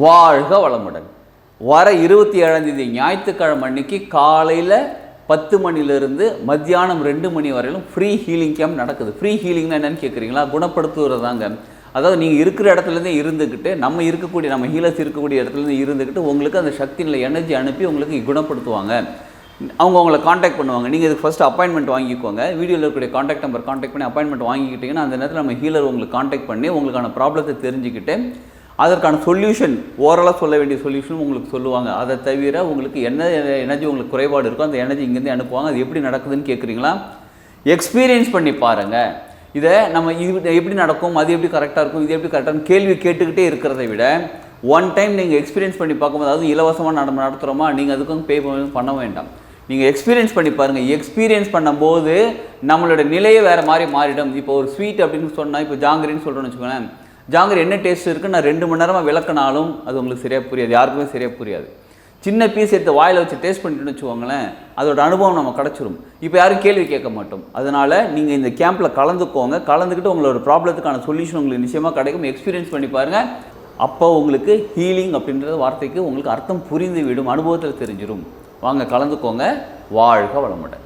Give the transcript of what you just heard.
வாழ்க வளமுடன். வர 27ஆம் தேதி ஞாயிற்றுக்கிழமை அன்னைக்கு காலையில் 10 மணிலிருந்து மத்தியானம் 2 மணி வரையிலும் ஃப்ரீ ஹீலிங் கேம்ப் நடக்குது. ஃப்ரீ ஹீலிங்னா என்னன்னு கேட்குறீங்களா? குணப்படுத்துவதாங்க. அதாவது நீங்கள் இருக்கிற இடத்துலேருந்து இருந்துக்கிட்டு நம்ம ஹீலர்ஸ் இருக்கக்கூடிய இடத்துலேருந்து இருந்துக்கிட்டு உங்களுக்கு அந்த சக்தி நிலை எனர்ஜி அனுப்பி உங்களுக்கு குணப்படுத்துவாங்க. அவங்க உங்களை காண்டாக்ட் பண்ணுவாங்க. நீங்கள் இதுக்கு ஃபஸ்ட்டு அப்பாயின்மெண்ட் வாங்கிக்கோங்க. வீடியோவில் இருக்கக்கூடிய காண்டாக்ட் நம்பர் காண்டாக்ட் பண்ணி அப்பாயின்மெண்ட் வாங்கிக்கிட்டிங்கன்னா அந்த நேரத்தில் நம்ம ஹீலர் உங்களுக்கு காண்டாக்ட் பண்ணி உங்களுக்கான ப்ராப்ளத்தை தெரிஞ்சுக்கிட்டு அதற்கான சொல்யூஷன் ஓரளவு சொல்ல வேண்டிய சொல்யூஷன் உங்களுக்கு சொல்லுவாங்க. அதை தவிர உங்களுக்கு என்ன எனர்ஜி உங்களுக்கு குறைபாடு இருக்கோ அந்த எனர்ஜி இங்கேருந்து அனுப்புவாங்க. அது எப்படி நடக்குதுன்னு கேட்குறீங்களா? எக்ஸ்பீரியன்ஸ் பண்ணி பாருங்கள். இதை நம்ம இது எப்படி நடக்கும், அது எப்படி கரெக்டாக இருக்கும், இது எப்படி கரெக்டான கேள்வி கேட்டுக்கிட்டே இருக்கிறத விட ஒன் டைம் நீங்கள் எக்ஸ்பீரியன்ஸ் பண்ணி பார்க்கும்போது, அதாவது இலவசமாக நடத்துகிறோமா, நீங்கள் அதுக்கும் பே பண்ண வேண்டாம். நீங்கள் எக்ஸ்பீரியன்ஸ் பண்ணி பாருங்கள். எக்ஸ்பீரியன்ஸ் பண்ணும்போது நம்மளோட நிலையே வேறு மாதிரி மாறிடும். இப்போ ஒரு ஸ்வீட் அப்படின்னு சொன்னால், இப்போ ஜாங்கிரின்னு சொல்கிறோன்னு வச்சுக்கோங்களேன். ஜாங்கிரி என்ன டேஸ்ட் இருக்குன்னு நான் 2 மணி நேரமாக விளக்கினாலும் அது உங்களுக்கு சரியாக புரியாது, யாருக்குமே சரியாக புரியாது. சின்ன பீஸ் எடுத்து வாயில் வச்சு டேஸ்ட் பண்ணிட்டுன்னு வச்சுக்கோங்களேன், அதோட அனுபவம் நம்ம கிடச்சிரும். இப்போ யாரும் கேள்வி கேட்க மாட்டோம். அதனால் நீங்கள் இந்த கேம்பில் கலந்துக்கோங்க. கலந்துக்கிட்டு உங்களோட ப்ராப்ளத்துக்கான சொல்யூஷன் உங்களுக்கு நிச்சயமாக கிடைக்கும். எக்ஸ்பீரியன்ஸ் பண்ணி பாருங்கள். அப்போ உங்களுக்கு ஹீலிங் அப்படின்ற வார்த்தைக்கு உங்களுக்கு அர்த்தம் புரிந்து விடும், அனுபவத்தில் தெரிஞ்சிடும். வாங்க கலந்துக்கோங்க. வாழ்க வளமுடன்.